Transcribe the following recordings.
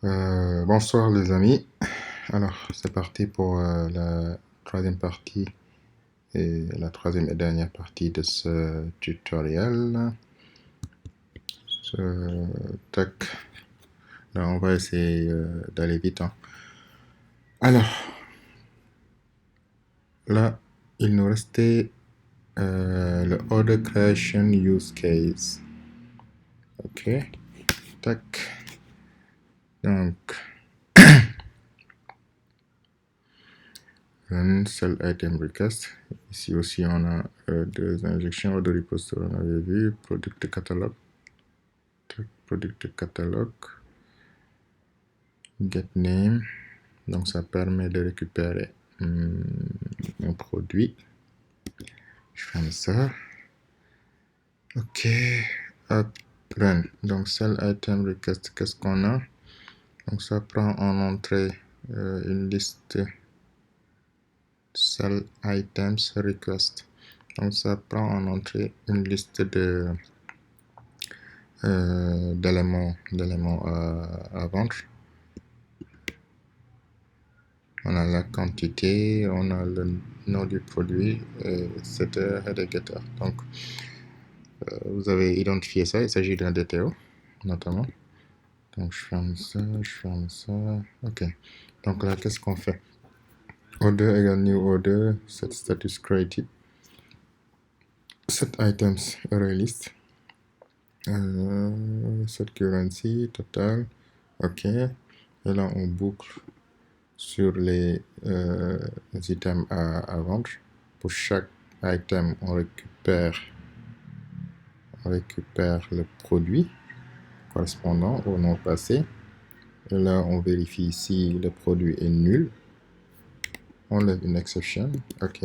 Bonsoir les amis. Alors c'est parti pour la troisième partie et la troisième et dernière partie de ce tutoriel. Tac. Là, on va essayer d'aller vite, hein. Alors là, il nous restait le order creation use case. Ok. Tac. Donc run cell item request. Ici aussi on a deux injections order repository, on avait vu product catalog. Product catalog, get name, donc ça permet de récupérer un produit. Je ferme ça. Ok, run, donc cell item request, qu'est-ce qu'on a? Donc ça prend en entrée une liste cell items request, donc ça prend en entrée une liste de d'éléments à vendre. On a la quantité, on a le nom du produit, setter, header, getter. Donc, vous avez identifié ça, il s'agit d'un DTO, notamment. Donc, je ferme ça. Ok. Donc là, qu'est-ce qu'on fait? Order égale new order, set status created, set items array list, set currency, total. Ok. Et là, on boucle sur les items à vendre. Pour chaque item, on récupère le produit correspondant au nom passé. Et là, on vérifie si le produit est nul. On lève une exception. OK.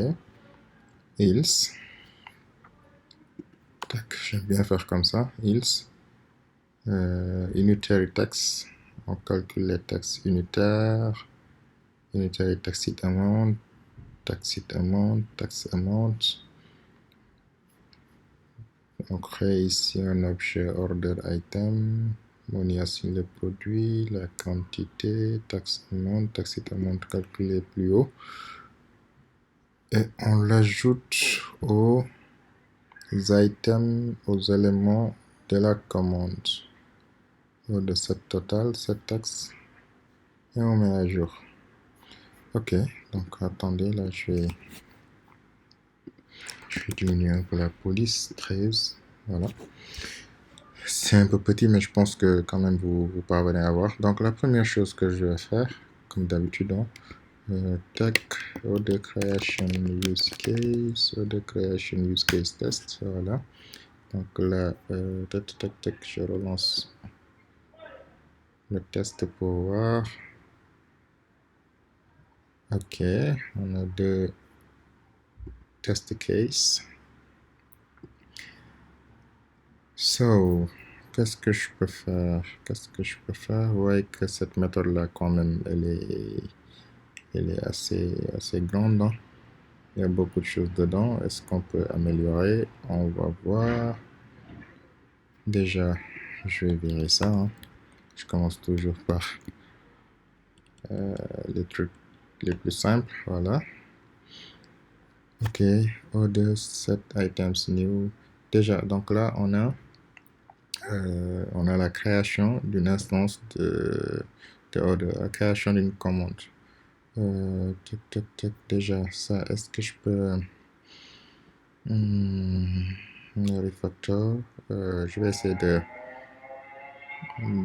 Else. J'aime bien faire comme ça. Else. Unitary tax. On calcule les taxes unitaires. Unitary tax it amount. Tax it amount. Tax amount. On crée ici un objet order item. On y assigne le produit, la quantité, tax amount calculé plus haut. Et on l'ajoute aux items, aux éléments de la commande. De cette total, cette taxe. Et on met à jour. Ok, donc attendez, là je vais diminuer pour la police, 13. Voilà. C'est un peu petit, mais je pense que quand même vous parvenez à voir. Donc la première chose que je vais faire, comme d'habitude, tac, order creation use case test, voilà. Donc là, tac, je relance le test pour voir. Ok, on a deux test cases. So, qu'est-ce que je peux faire? Vous voyez que cette méthode-là, quand même, elle est assez grande, hein? Il y a beaucoup de choses dedans. Est-ce qu'on peut améliorer? On va voir. Déjà, je vais virer ça, hein. Je commence toujours par les trucs les plus simples. Voilà. Ok. Order set items new. Déjà, donc là, on a la création d'une instance de order, la création d'une commande. Déjà, ça, est-ce que je peux refactor, je vais essayer de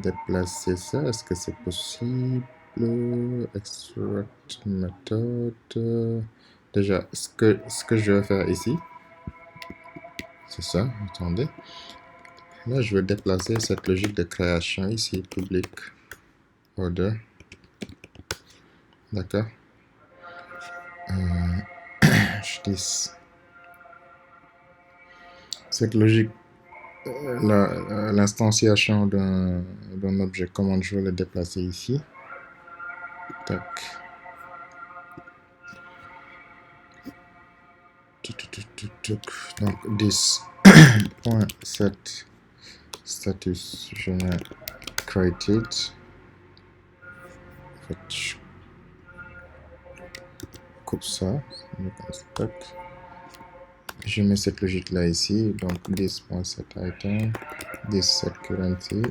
déplacer ça. Est-ce que c'est possible? Extract method. Déjà, ce que je vais faire ici, c'est ça. Attendez. Là, je vais déplacer cette logique de création ici, public order. D'accord. Je dis cette logique, l'instanciation d'un objet, comment je vais le déplacer ici. Tac. Donc 10.set status, je mets created. fait, je coupe ça. Je mets cette logique là ici. Donc 10.set item, 17 currency,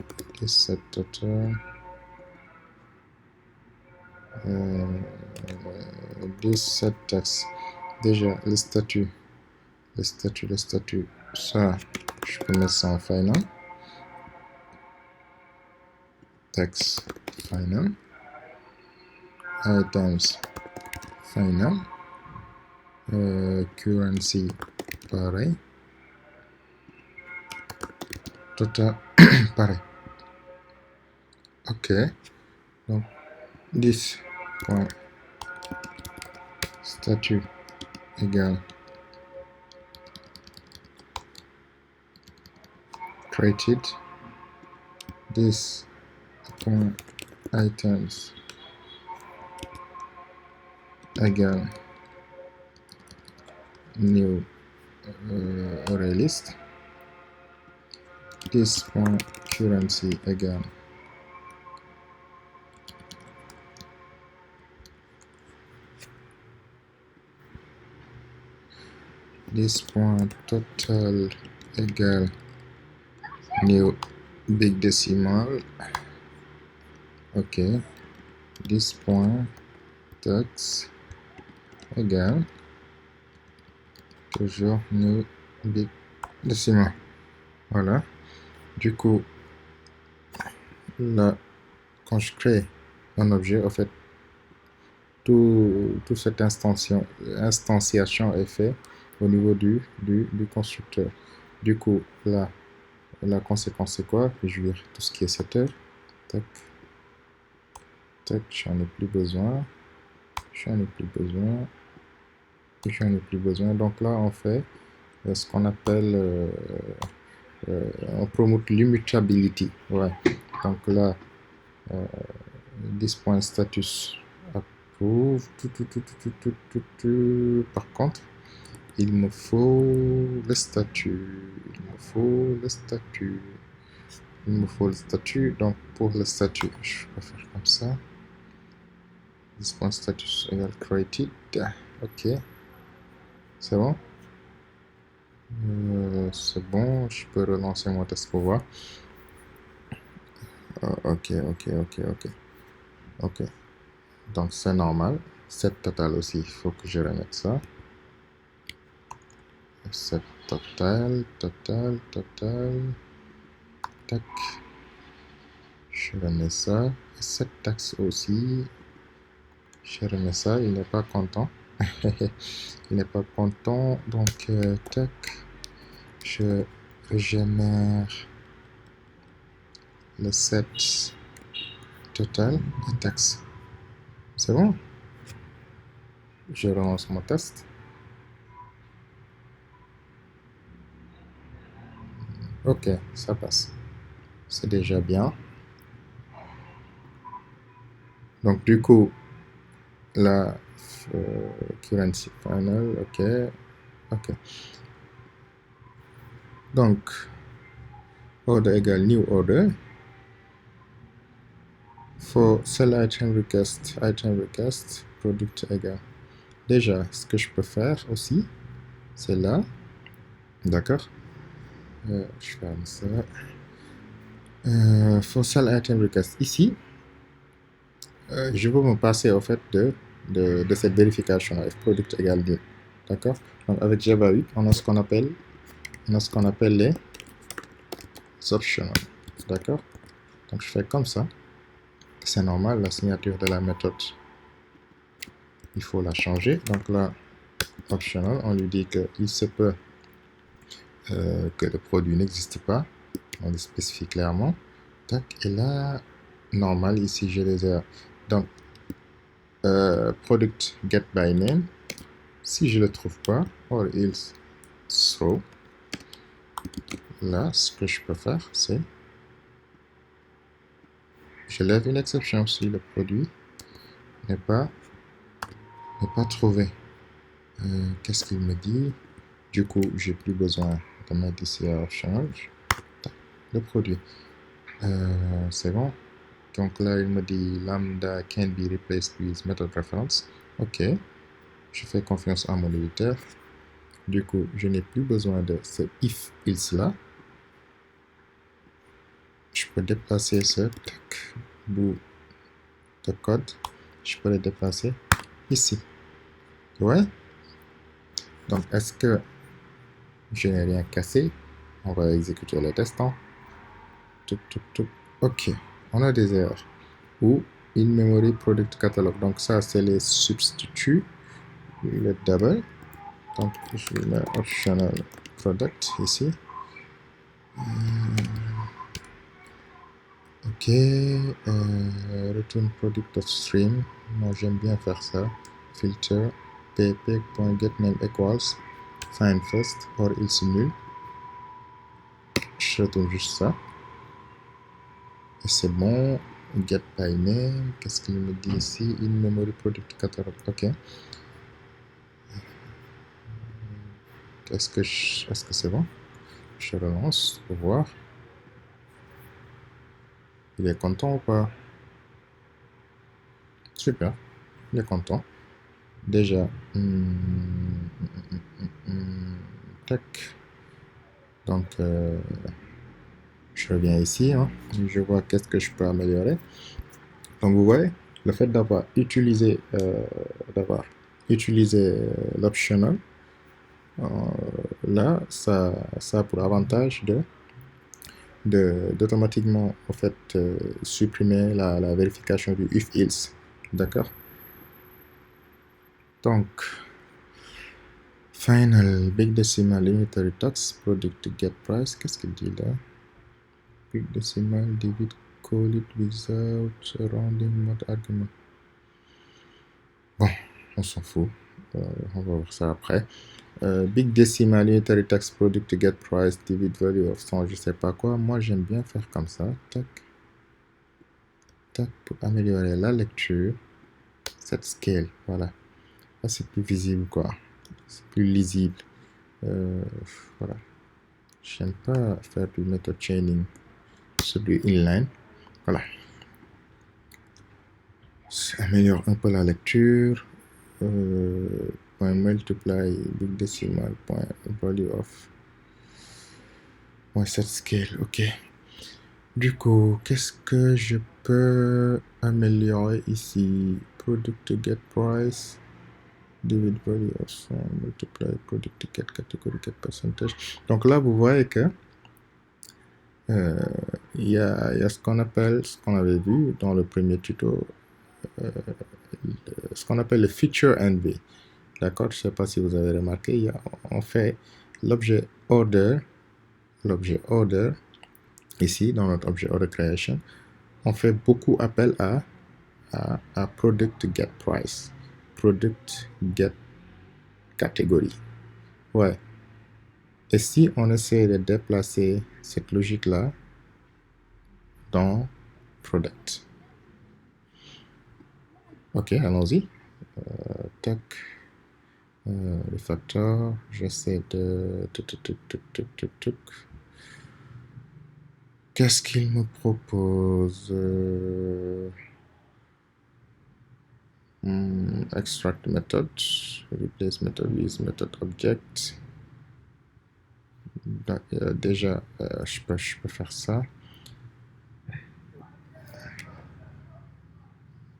17 total, 17 taxes. Déjà, le statut, ça, je peux mettre ça en final. Tax final. Items final. Currency pareil. Total pareil. Ok. Donc 10 point statut égale created 10 point items égale new array list 10 point currency égale this point total égale new big decimal. Ok. This point tax égale toujours new big decimal. Voilà. Du coup, là, quand je crée un objet, en fait, toute cette instantiation est faite au niveau du constructeur. Du coup, là, la conséquence c'est quoi? Je vais dire tout ce qui est setter. Tac. Tac, j'en ai plus besoin. Donc là, on fait ce qu'on appelle, on promote l'immutability. Ouais. Donc là, this point status approve. Par contre, il me faut le statut. Donc pour le statut, je vais faire comme ça. This point status égale created. Ok. C'est bon? C'est bon. Je peux relancer mon test pour voir. Ok. Donc c'est normal. Set total aussi, il faut que je remette ça. Set total. Tac. Je remets ça. Set taxe aussi. Je remets ça. Il n'est pas content. Il n'est pas content. Donc, tac. Je régénère le set total et taxe. C'est bon? Je relance mon test. Ok, ça passe. C'est déjà bien. Donc, du coup, la currency final, ok. Donc, order égale new order. For sell item request, product égale. Déjà, ce que je peux faire aussi, c'est là. D'accord? Je ferme ça. For sell item request. Ici, je veux me passer au fait de cette vérification if product égale new. D'accord? Donc avec Java 8, on a ce qu'on appelle les optional. D'accord? Donc je fais comme ça. C'est normal, la signature de la méthode, il faut la changer. Donc là, optional, on lui dit qu'il se peut que le produit n'existe pas. On le spécifie clairement. Tac, et là, normal, ici je les ai. Donc, product get by name. Si je ne le trouve pas, or else throw. Là, ce que je peux faire, c'est je lève une exception si le produit n'est pas trouvé. Qu'est-ce qu'il me dit? Du coup, j'ai plus besoin de mettre ici à change le produit. C'est bon. Donc là, il me dit lambda can be replaced with method reference. Ok, je fais confiance à mon éditeur. Du coup, je n'ai plus besoin de ce if else là. Je peux déplacer ce bout de code. Je peux le déplacer ici. Ouais. Donc, est-ce que je n'ai rien cassé? On va exécuter le test. Ok, on a des erreurs. Ou in memory product catalog. Donc ça, c'est les substituts. Le double. Donc je vais mettre optional product ici. Ok, return product of stream. Moi j'aime bien faire ça. Filter pp.getName equals find first or else nul. Je retourne juste ça. Et c'est bon. Get by name. Qu'est-ce qu'il me dit ici? In memory product catalog. Ok. Est-ce que c'est bon? Je relance pour voir. Il est content ou pas? Super. Il est content. Déjà. Tac. Donc, je reviens ici. Je vois qu'est-ce que je peux améliorer. Donc, vous voyez, le fait d'avoir utilisé l'optional, là, ça a pour avantage d'automatiquement en fait supprimer la vérification du if else. D'accord? Donc, final big decimal unitary tax product get price. Qu'est-ce qu'il dit là? Big decimal divide call it without rounding mode argument. Bon, on s'en fout. On va voir ça après. Big decimal unitary tax product get price divide value of 100, je sais pas quoi. Moi, j'aime bien faire comme ça. Tac. Tac, pour améliorer la lecture. Cette scale, voilà. Là, c'est plus visible, quoi. C'est plus lisible. Voilà. J'aime pas faire du method chaining sur du inline. Voilà. Ça améliore un peu la lecture. Point multiply big decimal point value of point set scale. Ok. Du coup, qu'est-ce que je peux améliorer ici? Product get price. Divide value of 100 multiply product get category get percentage. Donc là, vous voyez que il y a ce qu'on avait vu dans le premier tuto, ce qu'on appelle le feature env. D'accord? Je ne sais pas si vous avez remarqué, on fait l'objet order, ici dans notre objet order creation, on fait beaucoup appel à product get price, product get category. Ouais. Et si on essaie de déplacer cette logique-là dans product. Ok, allons-y. Tac. Le facteur, j'essaie de... Qu'est-ce qu'il me propose? Extract method, replace method with method object. Déjà, je peux faire ça.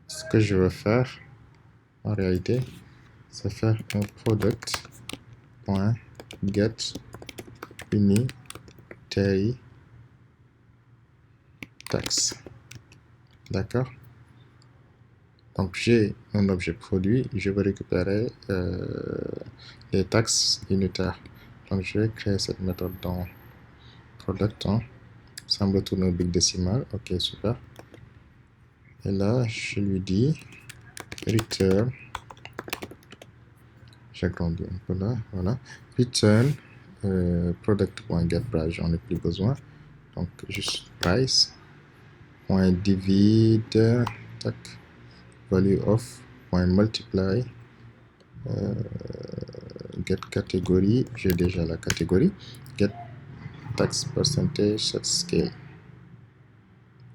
Ce que je veux faire, en réalité, c'est faire un product.get unitary tax. D'accord? Donc j'ai un objet produit, je vais récupérer les taxes unitaires. Donc je vais créer cette méthode dans product. Ça me retourne un big decimal. Ok, super. Et là, je lui dis return. J'agrandis un peu là. Voilà. Return product.getPrice, j'en ai plus besoin. Donc juste price. .divide. Tac. Value of. .multiply. Get category, j'ai déjà la catégorie. Get tax percentage set scale.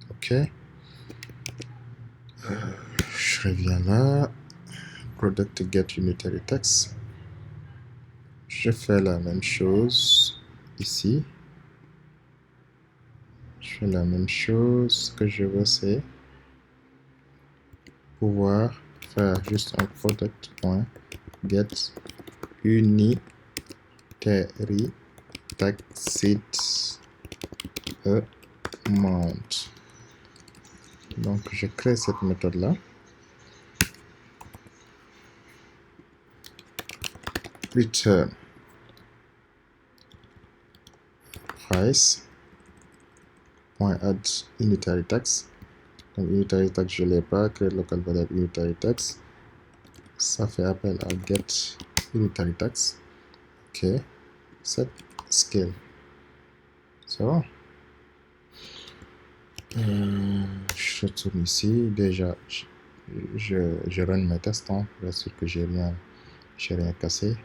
Ok. Je reviens là. Product get unitary tax. Je fais la même chose ici. Je fais la même chose. Ce que je veux, c'est pouvoir faire juste un product.get unitary taxed amount. Donc, je crée cette méthode-là. Return price .add unitary tax. Donc, unitary tax, je ne l'ai pas. Create local variable unitary tax. Ça fait appel à get unitary tax. OK. Set scale. C'est bon. Je tourne ici. Déjà, je run mes tests. Hein. Bien sûr que j'ai rien cassé.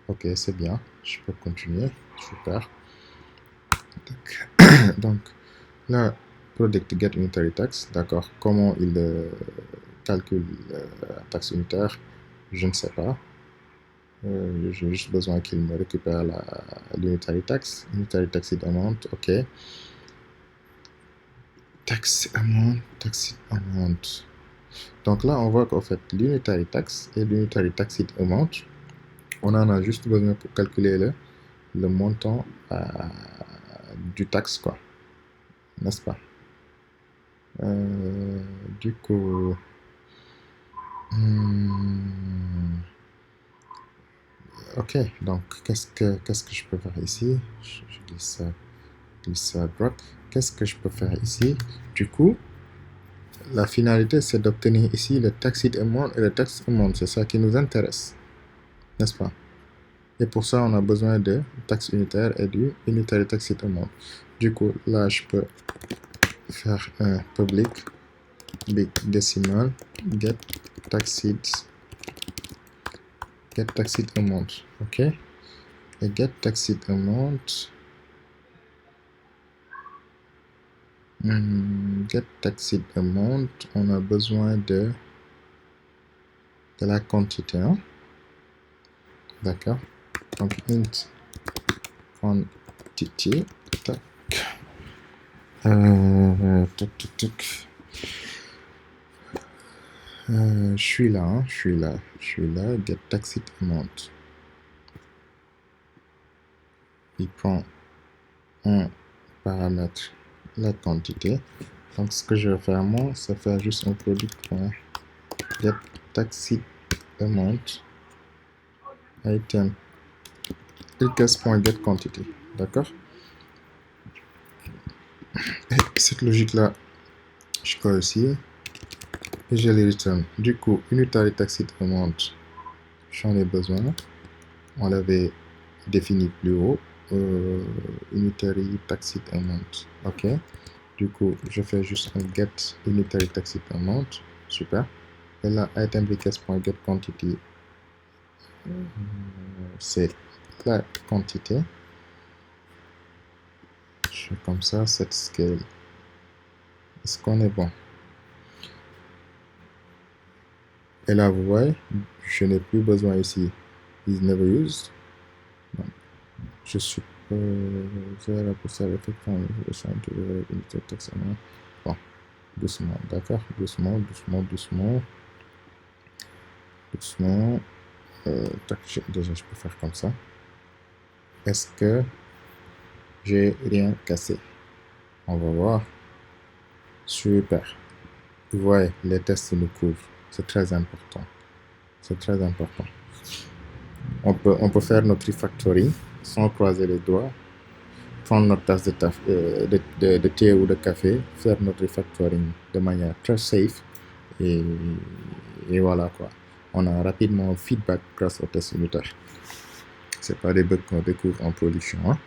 OK, c'est bien. Je peux continuer. Super. Donc là, product get unitary tax. D'accord. Comment il calcule la taxe unitaire, je ne sais pas. J'ai juste besoin qu'il me récupère l'unitary tax. Unitary tax amount, ok. Tax amount. Donc là, on voit qu'en fait, l'unitary tax et l'unitary tax amount, on en a juste besoin pour calculer le montant du taxe, quoi. N'est-ce pas? Du coup... ok, donc qu'est-ce que je peux faire ici? Je glisse ça drop. Qu'est-ce que je peux faire ici? Du coup, la finalité, c'est d'obtenir ici le taxed amount et le tax amount. C'est ça qui nous intéresse, n'est-ce pas? Et pour ça, on a besoin de taxe unitaire et du unitary taxed amount. Du coup, là, je peux faire un public big decimal get taxed amount, ok? Et get taxed amount, get taxed amount, on a besoin de la quantité, hein? D'accord? Donc int quantity, tac. Je suis là, hein? Je suis là, get taxed amount. Il prend un paramètre, la quantité. Donc ce que je vais faire moi, c'est faire juste un product.get taxed amount item request.get quantity. D'accord? Et cette logique là, je peux aussi et je les return. Du coup, unitary taxed amount, j'en ai besoin. On l'avait défini plus haut. Unitary taxed amount. Ok. Du coup, je fais juste un get unitary taxed amount. Super. Et là, item request.get quantity, c'est la quantité. Je fais comme ça, set scale. Est-ce qu'on est bon? Et là, vous voyez, je n'ai plus besoin ici. Is never used. Donc, je suis la possible bon, doucement, d'accord, doucement. Déjà, je peux faire comme ça. Est-ce que j'ai rien cassé? On va voir. Super. Vous voyez, les tests nous couvrent. C'est très important. C'est très important. On peut faire notre refactoring sans croiser les doigts, prendre notre tasse de thé ou de café, faire notre refactoring de manière très safe et voilà quoi. On a rapidement un feedback grâce au test unitaire. C'est pas des bugs qu'on découvre en production. Hein?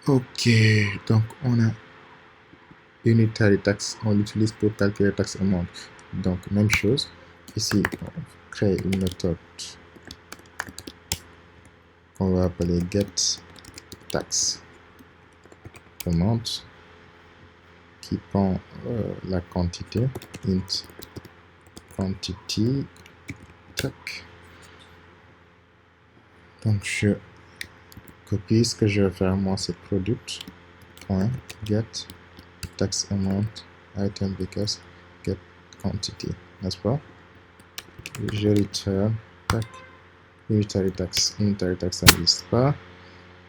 Ok, donc on a unitary tax, on l'utilise pour calculer tax amount. Donc même chose, ici on crée une méthode qu'on va appeler get tax amount qui prend la quantité, int quantity, tac. Donc je copie. Ce que je vais faire moi, c'est product.get tax amount item because get quantity, n'est-ce pas? Je return, tac, unitary tax ça n'existe pas.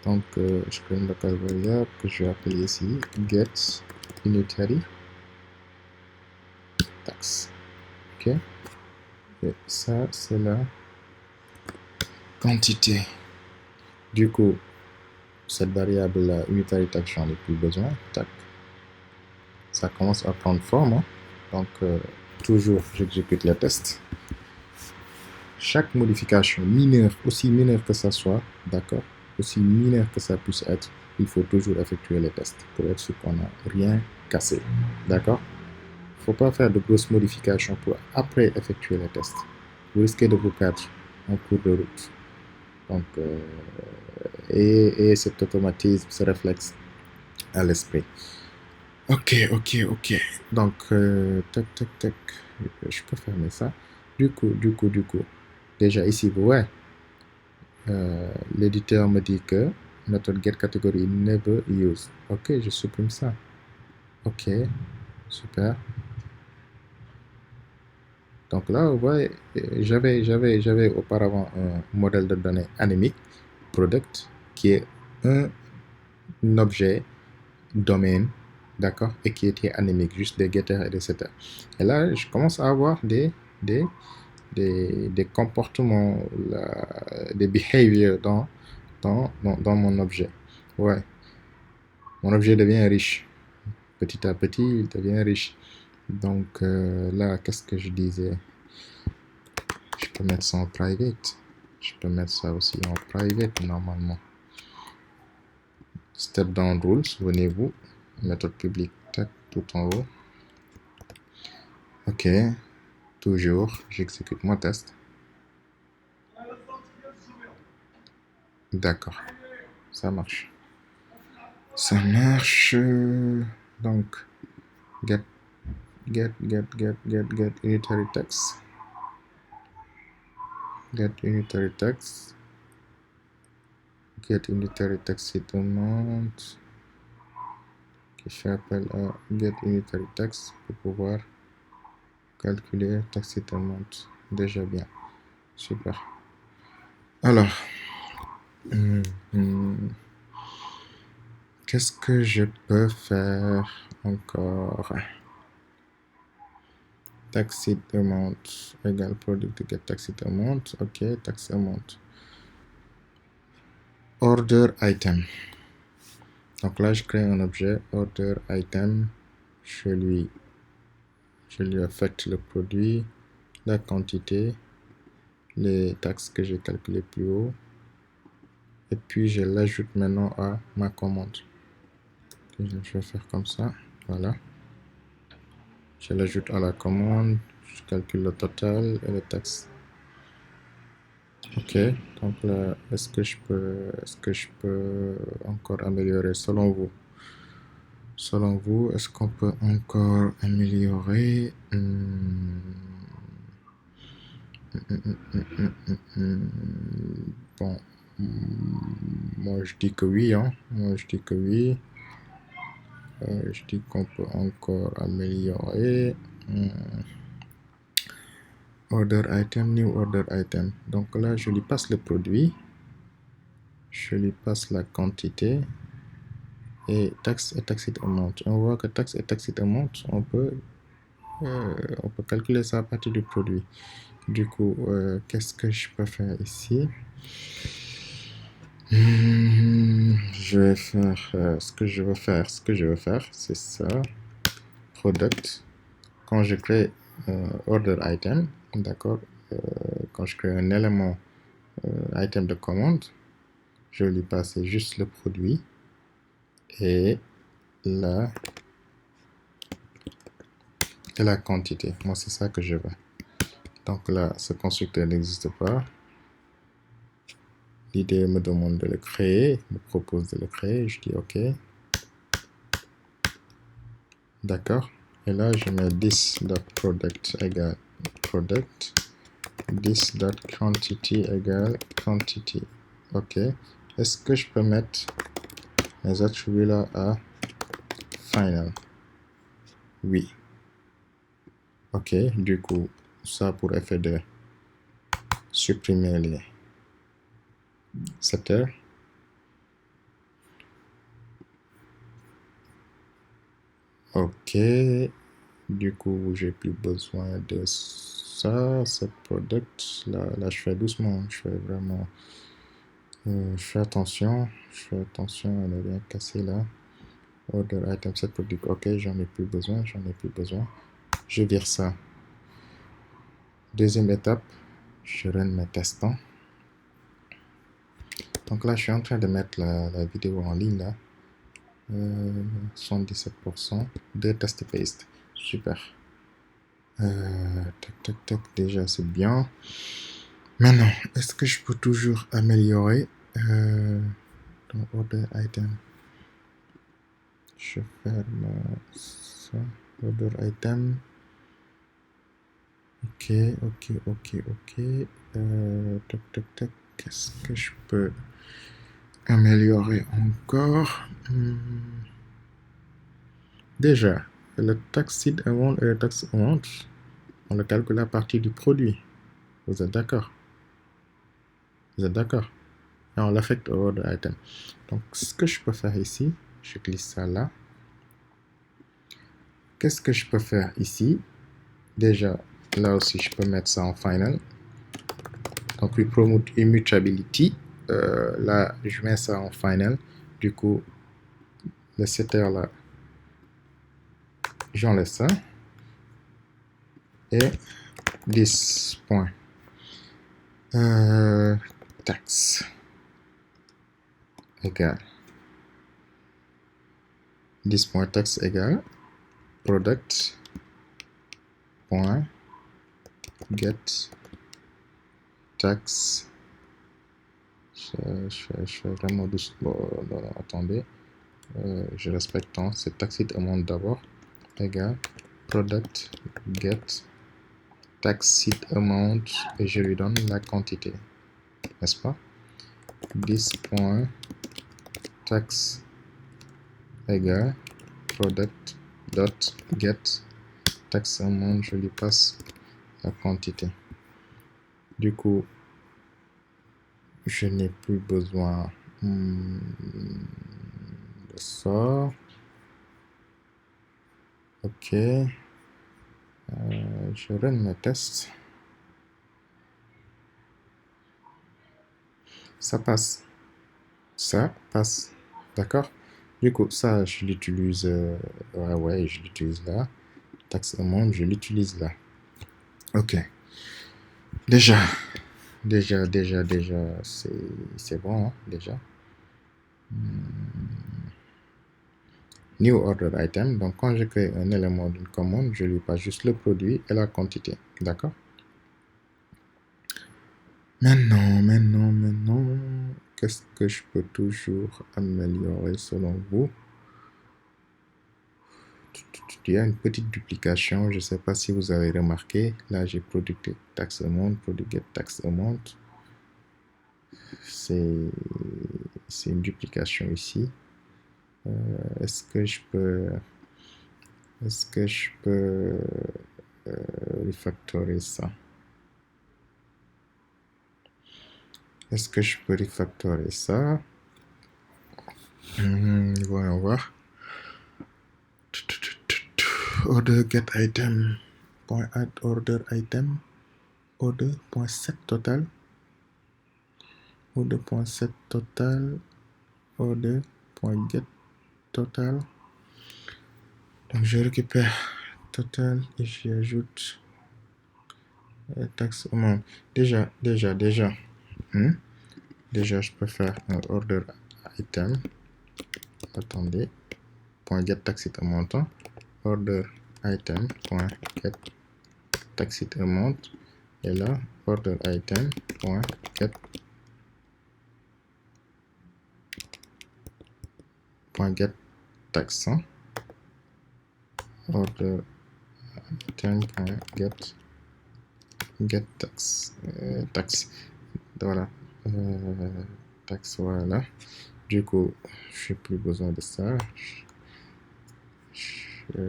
Donc je crée une local variable que je vais appeler ici get unitary tax. Ok, et ça c'est la quantité. Du coup, cette variable là, unitary tax, j'en ai plus besoin. Tac, ça commence à prendre forme, hein. Donc toujours j'exécute les tests. Chaque modification mineure, aussi mineure que ça soit, d'accord, aussi mineure que ça puisse être, il faut toujours effectuer les tests pour être sûr qu'on n'a rien cassé, d'accord. Il ne faut pas faire de grosses modifications pour après effectuer les tests. Vous risquez de vous perdre en cours de route. Donc, et cet automatisme, ce réflexe à l'esprit. Ok. Donc, tac. Je peux fermer ça. Du coup. Déjà ici, vous voyez, l'éditeur me dit que méthode getCategory never use. Ok, je supprime ça. Ok, super. Donc là, vous voyez, j'avais auparavant un modèle de données anémique, product, qui est un objet domaine, d'accord, et qui était anémique, juste des getters et des setters. Et là, je commence à avoir des comportements, des behaviors dans mon objet. Ouais, mon objet devient riche. Petit à petit, il devient riche. Donc là, qu'est-ce que je disais? Je peux mettre ça en private. Je peux mettre ça aussi en private normalement. Step down rules, souvenez-vous. Méthode publique, tac, tout en haut. Ok, toujours, j'exécute mon test. D'accord, ça marche. Ça marche. Donc, get unitary text. Get unitary text. Get unitary text amount. Je fais appel à get unitary text pour pouvoir calculer tax amount. Déjà bien. Super. Alors, qu'est-ce que je peux faire encore? Tax amount égale product get tax amount. Ok, tax amount. Order item. Donc là, je crée un objet order item. Je lui affecte le produit, la quantité, les taxes que j'ai calculées plus haut. Et puis, je l'ajoute maintenant à ma commande. Je vais faire comme ça. Voilà. Je l'ajoute à la commande. Je calcule le total et les taxes. Ok. Donc là, est-ce que je peux encore améliorer selon vous? Selon vous, est-ce qu'on peut encore améliorer? Bon, moi je dis que oui, hein. Moi je dis que oui. Je dis qu'on peut encore améliorer. Order item, new order item. Donc là, je lui passe le produit. Je lui passe la quantité. Et tax et taxed amount. On voit que tax et taxed amount, on peut calculer ça à partir du produit. Du coup, qu'est-ce que je peux faire ici? Je vais faire ce que je veux faire, c'est ça. Product. Quand je crée order item, d'accord, quand je crée un élément item de commande, je vais lui passer juste le produit et la quantité. Moi, c'est ça que je veux. Donc là, ce constructeur n'existe pas. L'idée me demande de le créer, me propose de le créer. Je dis OK. D'accord. Et là, je mets this.product égale product. This.quantity égale quantity. OK. Est-ce que je peux mettre mes attributs là à final? Oui. OK. Du coup, ça pour effet de supprimer les setters. OK. Du coup, j'ai plus besoin de ça. Cette product, là, je fais doucement. Je fais vraiment... je fais attention. À ne rien casser là. Order item set product. OK, j'en ai plus besoin. Je vire ça. Deuxième étape, je run mes testants. Donc là, je suis en train de mettre la vidéo en ligne là. 77%. 2 test paste. Super. Tac. Déjà, c'est bien. Maintenant, est-ce que je peux toujours améliorer dans order item? Je ferme ça. Order item. OK. Tac. Qu'est-ce que je peux améliorer encore? Déjà, le tax seed amount et le tax amount, on le calcule à partir du produit. Vous êtes d'accord? Et on l'affecte au order item. Donc, ce que je peux faire ici, je glisse ça là. Qu'est-ce que je peux faire ici? Déjà, là aussi, je peux mettre ça en final. Donc, we promote immutability. Là, je mets ça en final. Du coup, le setter là, j'enlève ça. Et this point. Tax égale. This point tax égale product point get tax. Je fais vraiment doucement. Attendez. Je respecte tant. C'est taxit amount d'abord égale product get taxit amount et je lui donne la quantité, n'est-ce pas? This point tax égale product dot get tax amount, je lui passe la quantité. Du coup, je n'ai plus besoin de ça. OK. Je run mes tests. Ça passe. Ça passe. D'accord? Du coup, ça, je l'utilise. Ouais, je l'utilise là. Tax amount, je l'utilise là. OK. Déjà, c'est bon, hein, déjà. New order item. Donc, quand je crée un élément d'une commande, je lui passe juste le produit et la quantité. D'accord? Maintenant, qu'est-ce que je peux toujours améliorer selon vous? Il y a une petite duplication, je ne sais pas si vous avez remarqué. Là, j'ai product tax amount, product get tax amount. C'est une duplication ici. Est-ce que je peux refactorer ça? Est-ce que je peux refactorer ça? Voyons voir. Order get item point add order item order point set total order point set total order point get total. Donc je récupère total et j'y ajoute tax amount. Déjà, je peux faire un order item. Attendez. Point get taxit amount. Order item point get taxit amount. Et là, order item point get tax. order item.get tax. Tax. Voilà. Tax, voilà. Du coup, je n'ai plus besoin de ça. Je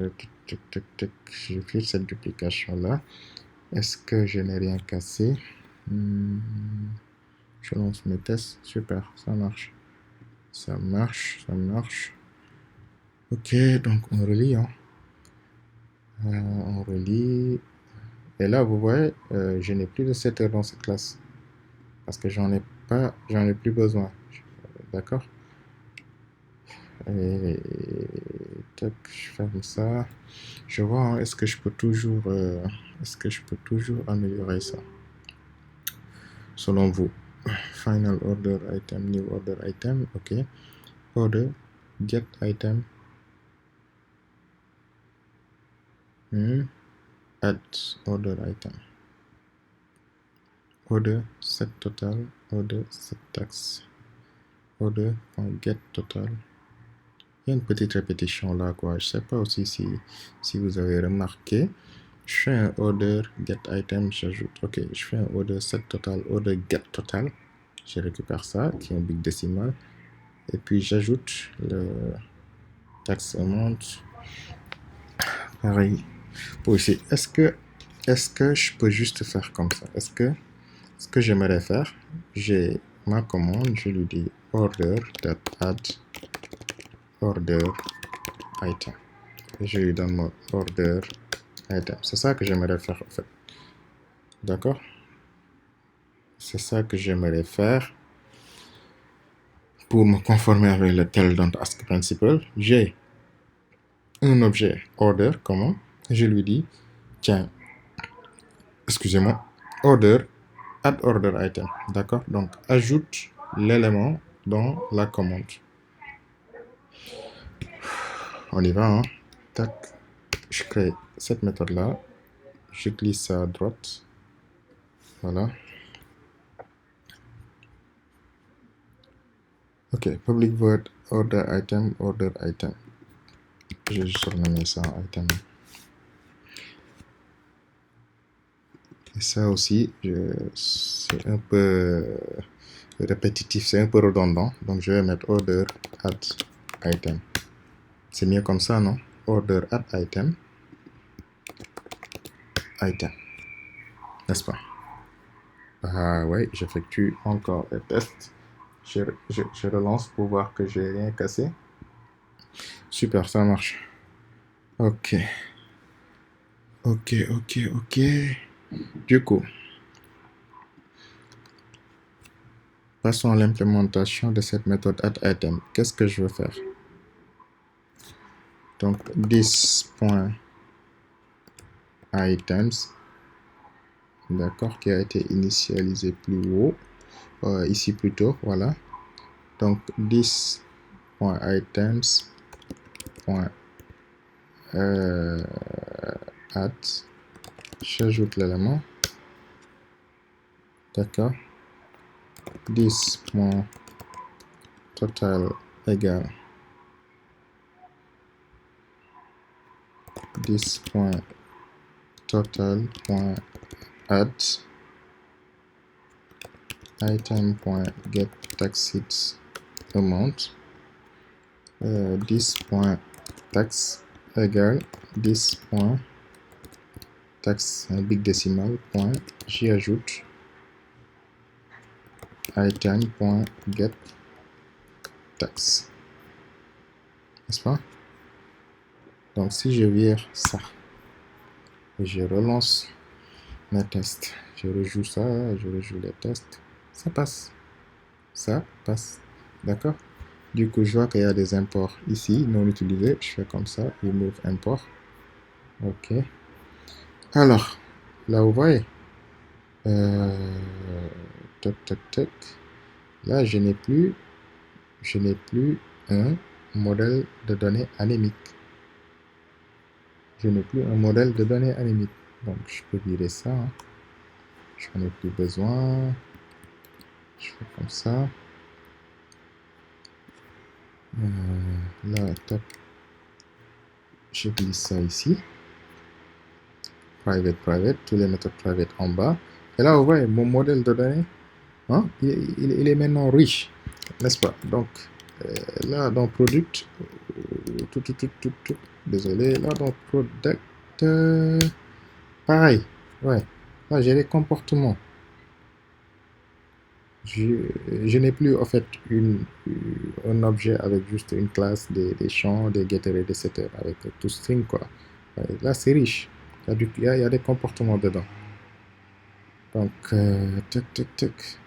fais cette duplication-là. Est-ce que je n'ai rien cassé? Je lance mes tests. Super, ça marche. Ça marche, ça marche. Ok, donc on relie. Hein. On relie. Et là, vous voyez, je n'ai plus de setter dans cette classe. Parce que j'en ai plus besoin. D'accord? Et tac, je ferme ça. Je vois, hein, est-ce que je peux toujours améliorer ça? Selon vous. Final order item, new order item, ok. Order, get item, add order item. Order, set total, order, set tax. Order.get total. Il y a une petite répétition là, quoi. Je sais pas aussi si vous avez remarqué. Je fais un order get item, j'ajoute. Ok, je fais un order set total, order get total. Je récupère ça, qui est un big décimal. Et puis j'ajoute le tax amount. Pareil. Pour ici. Est-ce que je peux juste faire comme ça? Est-ce que j'aimerais faire? J'ai ma commande, je lui dis order.add order item. Et je lui donne mon order item. C'est ça que j'aimerais faire en fait. D'accord? C'est ça que j'aimerais faire pour me conformer avec le tel dans task principal. J'ai un objet order, comment? Je lui dis, tiens, excusez-moi, order, add order item. D'accord? Donc, ajoute l'élément dans la commande. On y va, hein? Tac. Je crée cette méthode-là. Je glisse ça à droite. Voilà. Ok, public void order item, order item. Je vais juste renommer ça item. Et ça aussi, c'est un peu répétitif, c'est un peu redondant. Donc je vais mettre order add item. C'est mieux comme ça, non? Order add item. Item. N'est-ce pas? Ah ouais, j'effectue encore un test. Je relance pour voir que j'ai rien cassé. Super, ça marche. Ok. Ok. Du coup, passons à l'implémentation de cette méthode addItem. Qu'est-ce que je veux faire? Donc, this.items, d'accord, qui a été initialisé plus haut, ici plutôt, voilà. Donc, this.items.add, j'ajoute l'élément, d'accord. This.total égale this.total.add item.getTaxed amount. This.tax égale this.tax, un big décimal, point, j'y ajoute item.getTax. N'est-ce pas? Donc si je vire ça, et je relance mes tests, je rejoue ça, je rejoue les tests, ça passe. Ça passe. D'accord? Du coup, je vois qu'il y a des imports ici, non utilisés. Je fais comme ça, remove import. Ok. Alors, là, vous voyez. Tac. Là, je n'ai plus un modèle de données anémique. Je n'ai plus un modèle de données anémique. Donc, je peux virer ça. Hein. Je n'en ai plus besoin. Je fais comme ça. Là, top. je glisse ça ici. Private, private, tous les méthodes private en bas. Et là, vous voyez, mon modèle de données, hein, il est maintenant riche, n'est-ce pas? Donc, là, dans product, désolé, là, dans product, pareil, ouais. Là, j'ai les comportements. Je n'ai plus, en fait, un objet avec juste une classe, des champs, des getters et des setters, avec tout string, quoi. Ouais, là, c'est riche. Il y a des comportements dedans. Donc, tac, tac, tac.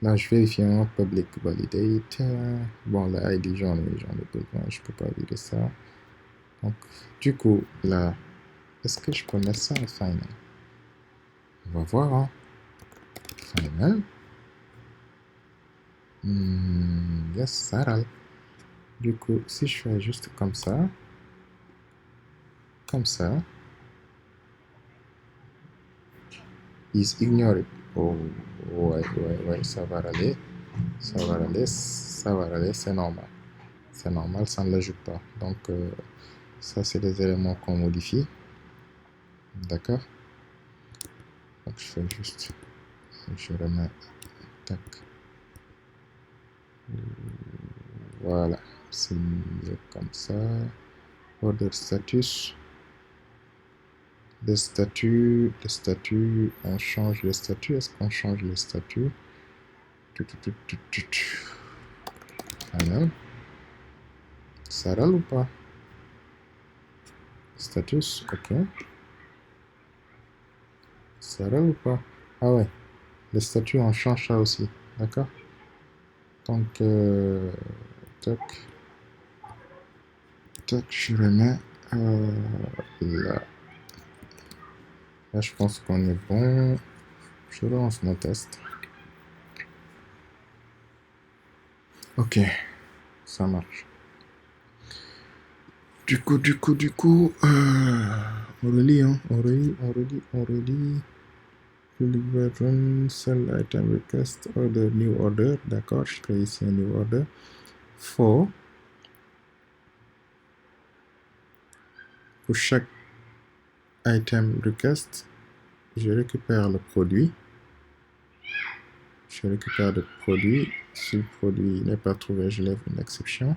Là, je vérifie un public validate. Bon, là, ID, j'en ai besoin. Je peux pas vider ça. Donc, du coup, là, est-ce que je peux mettre ça en final? On va voir, hein. Final. Yes, ça râle. Du coup, si je fais juste comme ça, is ignored. Oh, ouais, ça va râler. Ça va râler, c'est normal. C'est normal, ça ne l'ajoute pas. Donc, ça, c'est des éléments qu'on modifie. D'accord? Donc, je fais juste, je remets, tac. Voilà, c'est mieux comme ça. Order status. Le statut, on change le statut. Est-ce qu'on change le statut? Final. Ça râle ou pas? Status, ok. Ça râle ou pas? Ah ouais, le statut, on change ça aussi. D'accord? Donc, tac, tac, je remets là. Là, je pense qu'on est bon. Je relance mon test. Ok, ça marche. Du coup, on relit, hein, on relit. Run, sell item request, order, new order. D'accord, je crée ici un new order. For, pour chaque item request, je récupère le produit. Je récupère le produit. Si le produit n'est pas trouvé, je lève une exception.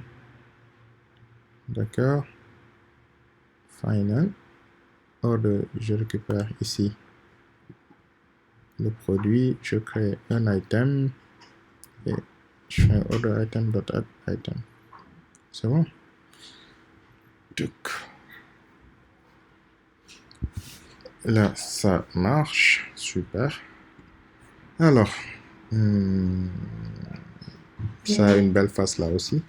D'accord. Final. Order, je récupère ici le produit. Je crée un item. Et je fais un order item dot add item. C'est bon? Là, ça marche. Super. Alors, ça a une belle face là aussi.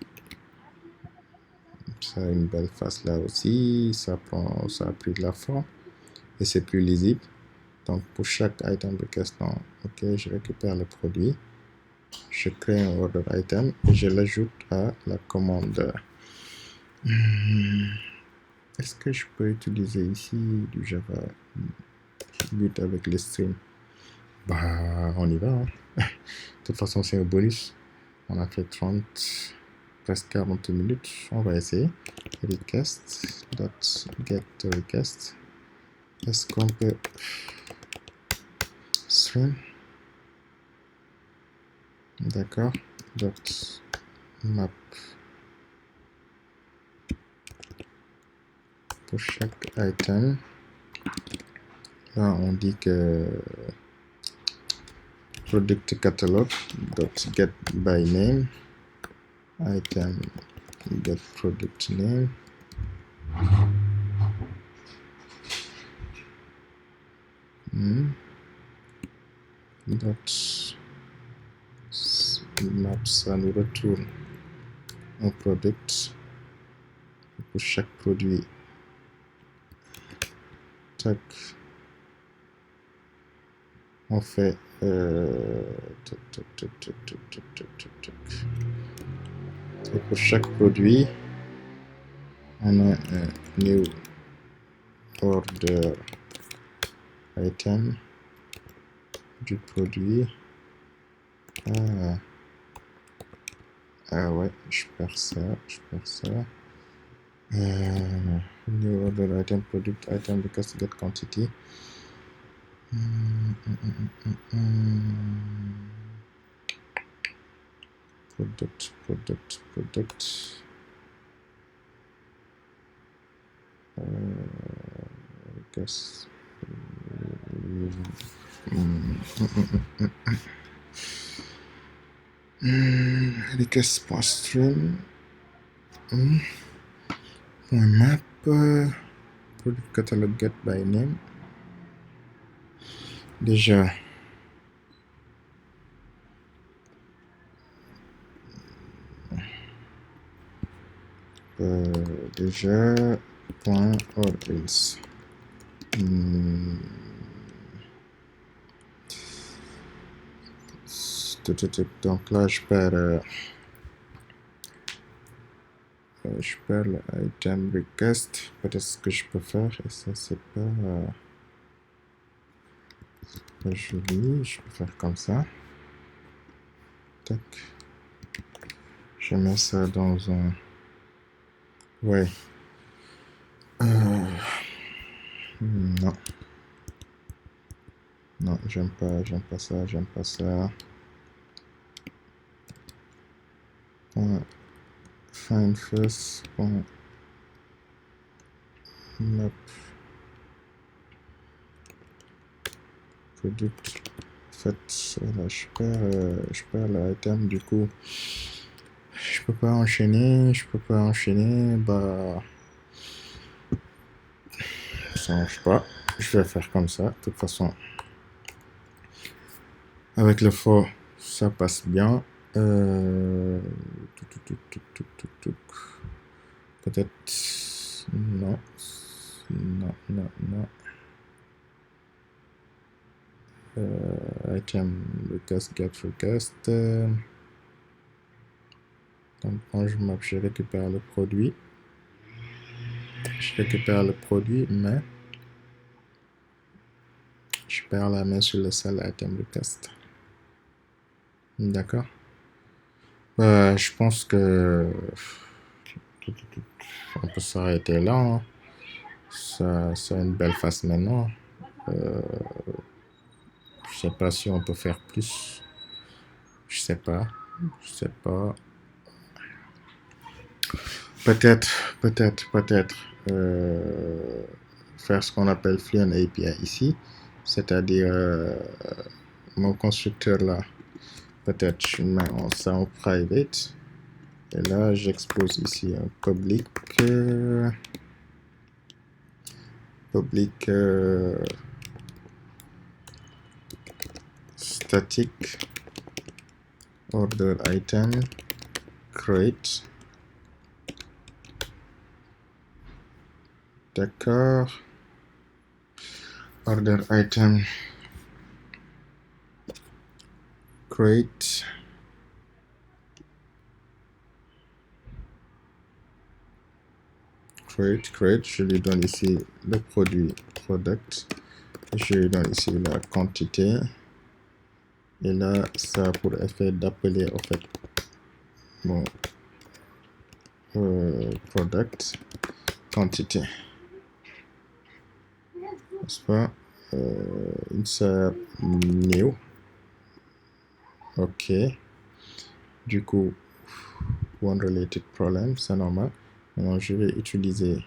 Ça a une belle face là aussi. Ça a pris de la forme. Et c'est plus lisible. Donc, pour chaque item de question, ok, je récupère le produit. Je crée un order item et je l'ajoute à la commande. Est-ce que je peux utiliser ici du Java 8 avec les streams? Bah, on y va. Hein. De toute façon, c'est un bonus. On a fait 30, presque 40 minutes. On va essayer. Request.get request. Est-ce qu'on peut stream? D'accord. Dot map. Pour chaque item. Là, on dit que product catalog dot get by name item get product name dot map, ça nous retourne un product pour chaque produit. Tac, on fait et pour chaque produit on a un new order item du produit. Ah ouais, je perds ça. New order item, product item, request get quantity. Product. Request. Request point stream. Point map. Product catalog get by name. Déjà. Déjà. Point orders. Donc là, je perds l'item request. Peut-être ce que je peux faire, et ça, c'est pas joli. Je peux faire comme ça. Tac. Je mets ça dans un. Ouais. Non. Non, j'aime pas ça. Find first. Map. Product. En fait, là, je perds l'item, du coup. Je peux pas enchaîner. Bah. Ça marche pas. Je vais faire comme ça. De toute façon, avec le for, ça passe bien. Peut-être. Non. Item request, get request. Donc, quand je map, je récupère le produit. Mais je perds la main sur le seul item request. D'accord. Je pense que on peut s'arrêter là. Hein. Ça a une belle face maintenant. Je sais pas si on peut faire plus. Je sais pas. Peut-être faire ce qu'on appelle Fluent API ici, c'est-à-dire mon constructeur là, peut-être je mets ça en private, et là j'expose ici un public static order item create. D'accord. Order item create. Je lui donne ici le produit product. Je lui donne ici la quantité. Et là, ça a pour effet d'appeler en fait mon product quantité. N'est-ce pas? Insert new. Ok. Du coup, one related problem, c'est normal. Maintenant, je vais utiliser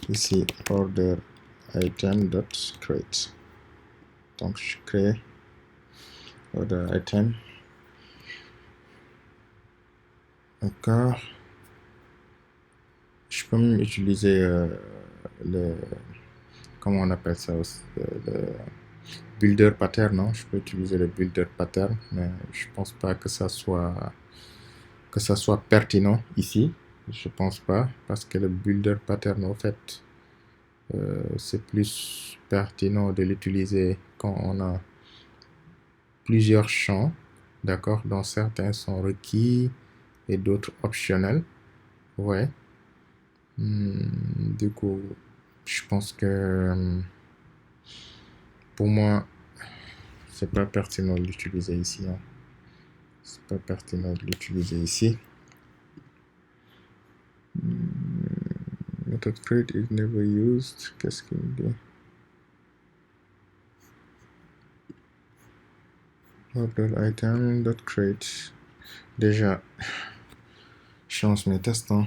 ici order item dot create. Donc, je crée order item. D'accord. Je peux même utiliser le. Comment on appelle ça aussi, le builder pattern, non? Je peux utiliser le builder pattern, mais je pense pas que ça soit pertinent ici. Je pense pas, parce que le builder pattern, en fait, c'est plus pertinent de l'utiliser quand on a plusieurs champs, d'accord, dont certains sont requis et d'autres optionnels. Ouais. Du coup, je pense que pour moi, c'est pas pertinent de l'utiliser ici. Hein. C'est pas pertinent de l'utiliser ici. .create is never used. Qu'est-ce qu'il me dit? Order item .create. Déjà, je lance mes tests, hein,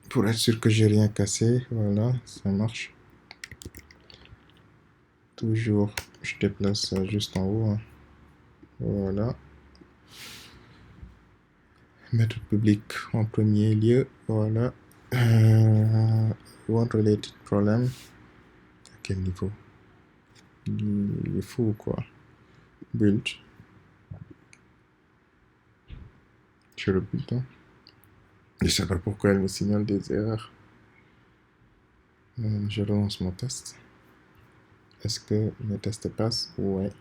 pour être sûr que j'ai rien cassé. Voilà, ça marche. Toujours, je déplace ça juste en haut, hein. Voilà. Méthode publique en premier lieu. Voilà. One related problem. À quel niveau? Il est fou, quoi. Build. Je le build, hein. Je sais pas pourquoi elle me signale des erreurs. Je relance mon test. Est-ce que le test passe? Ouais.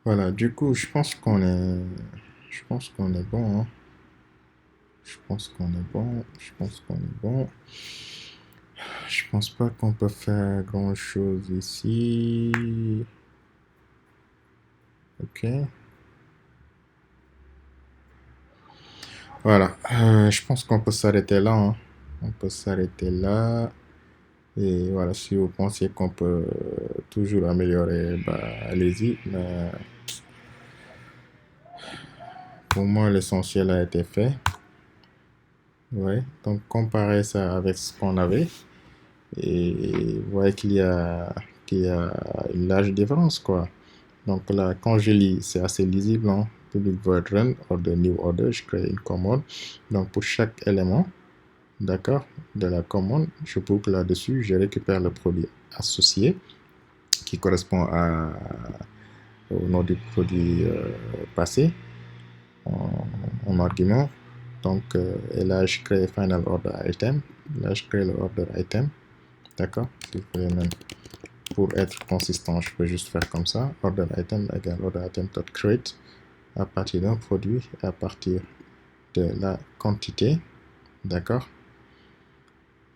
Voilà, du coup, je pense qu'on est bon, hein. Je pense qu'on est bon. Je pense pas qu'on peut faire grand chose ici. Ok. Voilà. Je pense qu'on peut s'arrêter là, hein. On peut s'arrêter là. Et voilà, si vous pensez qu'on peut toujours améliorer, bah, allez-y. Mais pour moi, l'essentiel a été fait. Ouais. Donc, comparez ça avec ce qu'on avait. Et vous voyez qu'il y a une large différence, quoi. Donc là, quand je lis, c'est assez lisible, hein. Public void run, order, new order, je crée une commande. Donc pour chaque élément, d'accord, de la commande, je boucle là-dessus, je récupère le produit associé qui correspond au nom du produit passé en argument. Donc, et là, je crée final order item. Là, je crée le order item. D'accord? Si vous voulez même, pour être consistant, je peux juste faire comme ça. Order item égale order item.create à partir d'un produit, à partir de la quantité. D'accord?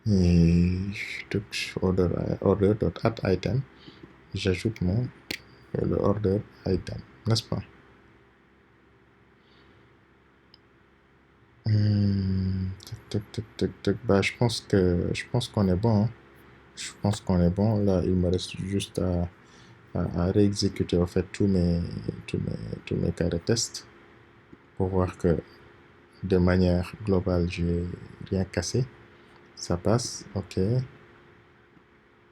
Et order.add item, j'ajoute le order item, n'est-ce pas? Bah, je pense qu'on est bon, hein. Je pense qu'on est bon. Là, il me reste juste à réexécuter en fait tous mes cas de test pour voir que de manière globale, j'ai rien cassé. Ça passe, ok.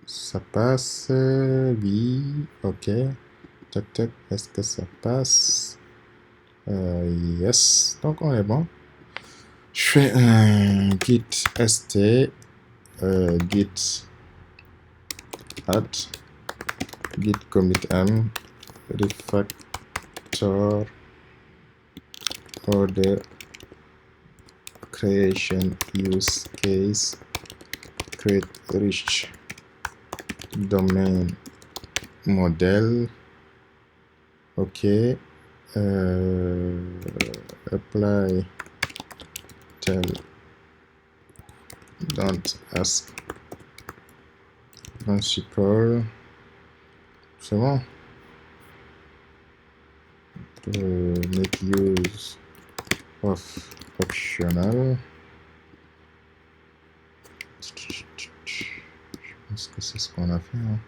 Ça passe, oui, ok. Tac, tac, est-ce que ça passe? Yes, donc on est bon. Je fais un git st, git add, git commit m, refactor, order, creation, use case, create rich domain model, ok, apply tell don't ask principal, c'est bon. Make use of optional. Je pense que c'est ce qu'on a fait, hein.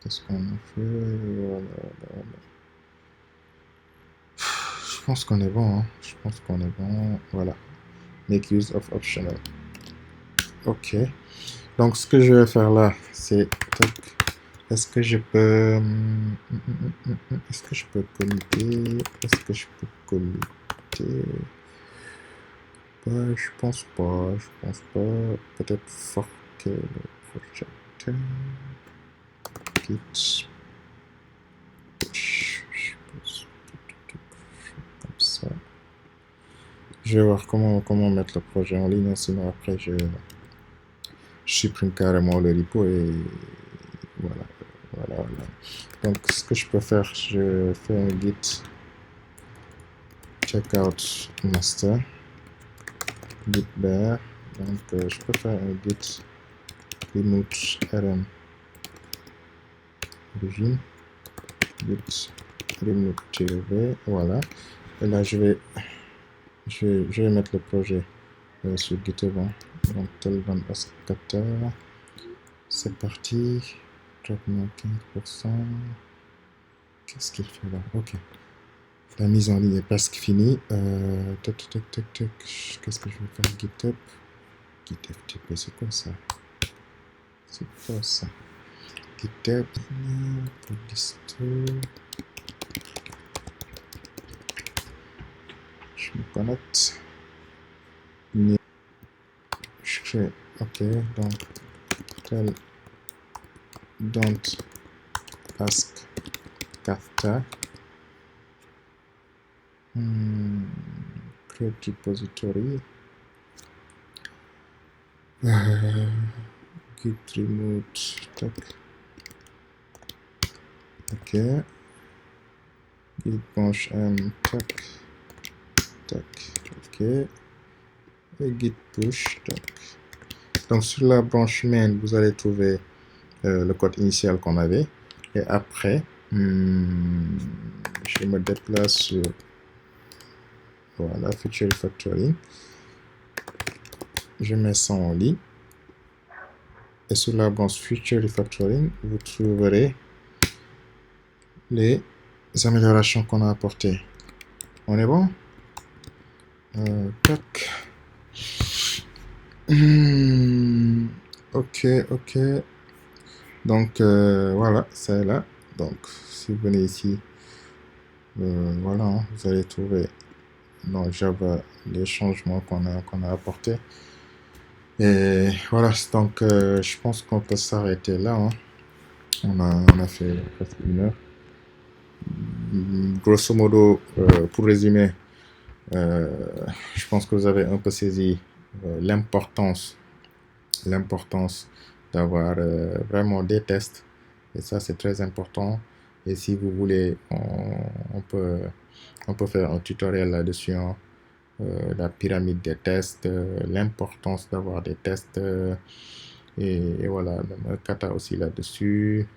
Qu'est-ce qu'on a fait? Voilà. Je pense qu'on est bon, hein. Je pense qu'on est bon. Voilà. Make use of optional. Ok. Donc, ce que je vais faire là, c'est... Est-ce que je peux... Est-ce que je peux committer? Est-ce que je peux committer? Bah, je pense pas. Je pense pas. Peut-être forker le project. Git. Je pense comme ça. Je vais voir comment mettre le projet en ligne, sinon après je supprime carrément le repo et voilà. Donc ce que je peux faire, je fais un git checkout master, git bear, donc je peux faire un git remove rm origin, git remove -v, voilà. Et là je vais je vais mettre le projet sur GitHub. Hein. Donc, Telvan Ascata. C'est parti. Traitement 15%. Qu'est-ce qu'il fait là? Ok. La mise en ligne est presque finie. Tac, tac, tac, tac. Qu'est-ce que je vais faire? GitHub. GitFTP, c'est quoi ça? C'est quoi ça? GitHub. Je me connecte. Je crée. Ok, donc tel don't ask Kafka. Create repository. Git remote. Tac. Ok. Git branch m. Tac. Tac. Ok. Et git push. Tac. Donc sur la branche main, vous allez trouver le code initial qu'on avait. Et après, je me déplace sur voilà, feature refactoring. Je mets ça en ligne. Et sur la branche feature refactoring, vous trouverez les améliorations qu'on a apportées. On est bon? Tac. Ok, ok. Donc, voilà, c'est là. Donc, si vous venez ici, voilà, hein, vous allez trouver dans Java les changements qu'on a apportés. Et voilà, donc, je pense qu'on peut s'arrêter là. Hein. On a fait presque 1 heure. Grosso modo, pour résumer, je pense que vous avez un peu saisi l'importance d'avoir vraiment des tests. Et ça, c'est très important. Et si vous voulez, on peut faire un tutoriel là-dessus. Hein. La pyramide des tests, l'importance d'avoir des tests. Et voilà, même un kata aussi là-dessus.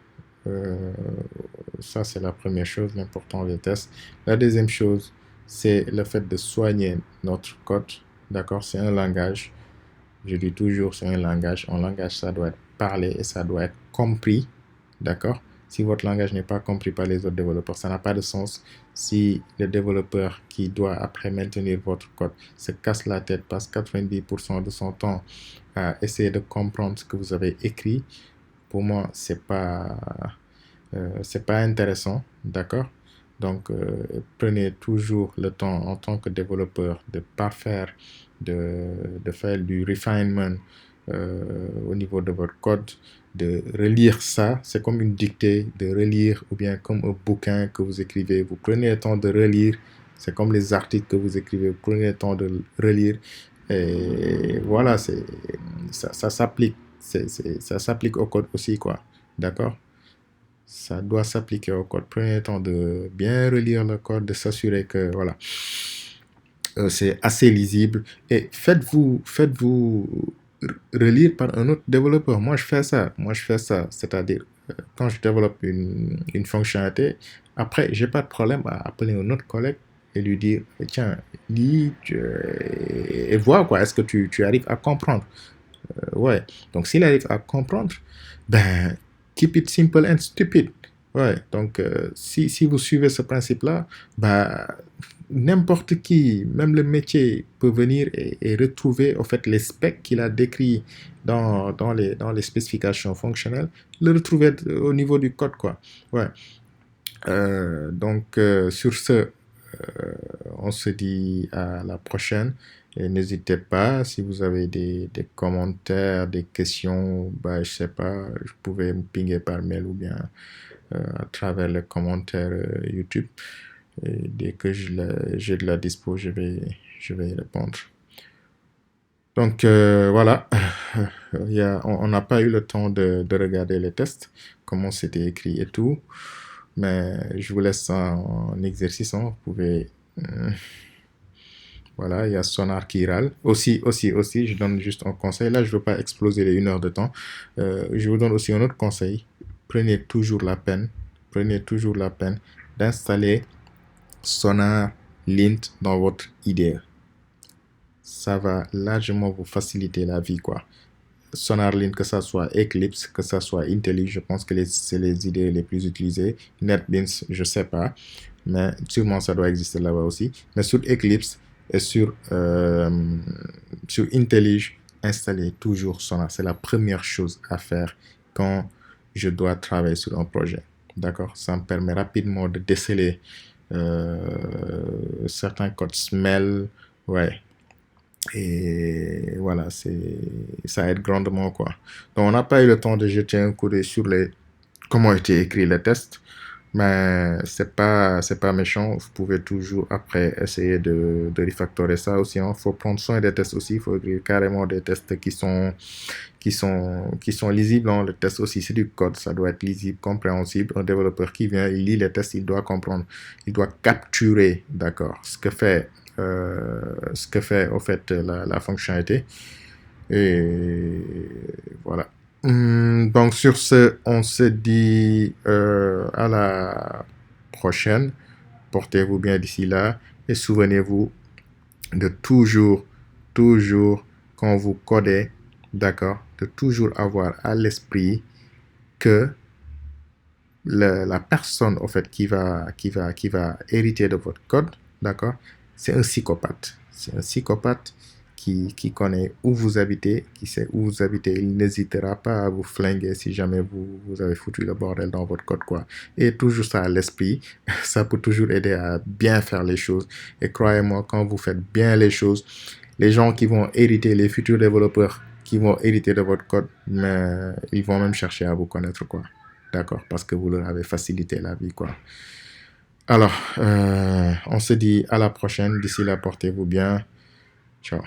Ça, c'est la première chose, l'importance des tests. La deuxième chose, c'est le fait de soigner notre code. D'accord? C'est un langage. Je dis toujours, c'est un langage. Un langage, ça doit être parlé et ça doit être compris. D'accord? Si votre langage n'est pas compris par les autres développeurs, ça n'a pas de sens. Si le développeur qui doit après maintenir votre code se casse la tête, passe 90% de son temps à essayer de comprendre ce que vous avez écrit, pour moi, c'est pas intéressant. D'accord? Donc, prenez toujours le temps en tant que développeur de parfaire, de faire du refinement au niveau de votre code, de relire ça. C'est comme une dictée, de relire, ou bien comme un bouquin que vous écrivez. Vous prenez le temps de relire. C'est comme les articles que vous écrivez. Vous prenez le temps de relire. Et voilà, ça s'applique. Ça s'applique au code aussi, quoi. D'accord? Ça doit s'appliquer au code. Prenez le temps de bien relire le code, de s'assurer que voilà, c'est assez lisible. Et faites-vous relire par un autre développeur. Moi, je fais ça. C'est-à-dire, quand je développe une fonctionnalité, après, j'ai pas de problème à appeler un autre collègue et lui dire, tiens, lis et vois, quoi, est-ce que tu arrives à comprendre? Ouais. Donc, s'il arrive à comprendre, ben, keep it simple and stupid. Ouais. Donc, si vous suivez ce principe-là, ben, n'importe qui, même le métier, peut venir et retrouver, au fait, les specs qu'il a décrits dans les spécifications fonctionnelles, le retrouver au niveau du code, quoi. Ouais. Donc, sur ce, on se dit à la prochaine. Et n'hésitez pas, si vous avez des commentaires, des questions, bah, je sais pas, je pouvais me pinguer par mail ou bien à travers les commentaires YouTube. Et dès que j'ai de la dispo, je vais y répondre. Donc voilà, on n'a pas eu le temps de regarder les tests, comment c'était écrit et tout. Mais je vous laisse ça en exercice. Hein. Vous pouvez... voilà, il y a Sonar qui râle. Aussi, je donne juste un conseil. Là, je ne veux pas exploser les 1 heure de temps. Je vous donne aussi un autre conseil. Prenez toujours la peine d'installer Sonar Lint dans votre IDE. ça va largement vous faciliter la vie, quoi. SonarLint, que ça soit Eclipse, que ça soit IntelliJ, je pense que c'est les idées les plus utilisées. NetBeans, je sais pas, mais sûrement ça doit exister là-bas aussi. Mais sur Eclipse et sur IntelliJ, installez toujours Sonar. C'est la première chose à faire quand je dois travailler sur un projet. D'accord? Ça me permet rapidement de déceler certains codes smell. Ouais, et voilà, ça aide grandement, quoi. Donc, on n'a pas eu le temps de jeter un coup d'œil sur comment ont été écrits les tests, mais c'est pas méchant. Vous pouvez toujours, après, essayer de refactorer ça aussi. Il faut prendre soin des tests aussi. Il faut écrire carrément des tests qui sont lisibles, hein. Le test aussi, c'est du code. Ça doit être lisible, compréhensible. Un développeur qui vient, il lit les tests, il doit comprendre. Il doit capturer, d'accord, ce que fait au fait la fonctionnalité. Et voilà. Donc sur ce, on se dit à la prochaine. Portez-vous bien d'ici là et souvenez-vous de toujours, quand vous codez, d'accord, de toujours avoir à l'esprit que la personne au fait qui va hériter de votre code, d'accord, c'est un psychopathe. C'est un psychopathe qui connaît où vous habitez, qui sait où vous habitez. Il n'hésitera pas à vous flinguer si jamais vous avez foutu le bordel dans votre code, quoi. Et toujours ça à l'esprit, ça peut toujours aider à bien faire les choses. Et croyez-moi, quand vous faites bien les choses, les gens qui vont hériter, les futurs développeurs qui vont hériter de votre code, mais ils vont même chercher à vous connaître, quoi. D'accord, parce que vous leur avez facilité la vie, quoi. Alors, on se dit à la prochaine. D'ici là, portez-vous bien. Ciao.